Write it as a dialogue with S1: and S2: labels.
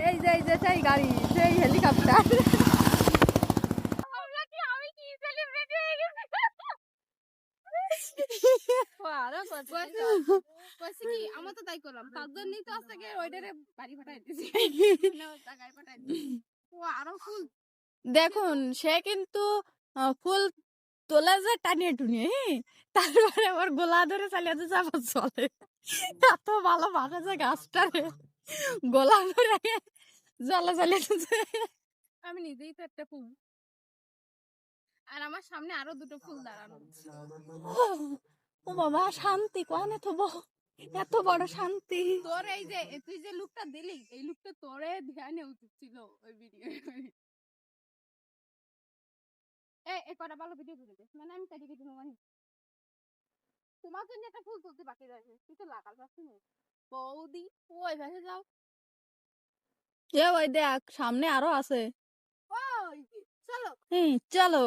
S1: এই যে সেই গাড়ি, সেই হেলিকপ্টার।
S2: আমার তো তাই করলাম, তার জন্যই তো আজকে ওইটারে বাড়ি পাঠাই দিছি, টাকায় পাঠাই দিছি। ও আরো ফুল
S1: দেখুন, সে কিন্তু ফুল তোলা যায় টানিয়ে টুনিয়ে, তারপরে ওর গোলা ধরে চালিয়ে দিচ্ছে, আবার চলে। এত ভালো বাঁচা গাছটারে, গোলা ধরে জলে চালিয়ে দিচ্ছে।
S2: আমি নিজেই তো একটা ফুল, আর আমার সামনে আরো দুটো ফুল দাঁড়ানো।
S1: ও বাবা, শান্তি কোয়ানে তো এত বড় শান্তি।
S2: তোর এই যে তুই যে লুকটা দিলি, এই লুকটা তোরে ধ্যানে উচিত ছিল ওই ভিডিও। এই কটা ভালো ভিডিও করে দে, মানে আমি কাটি কেটে নেবো। তোমার জন্য একটা ফুল তুলতে বাকি রয়েছে, তুই তো লাগাল পাচ্ছি না। বৌদি ওই ভাষে যাও,
S1: ওই দেখ সামনে আরো আছে।
S2: ওই চলো।
S1: চলো।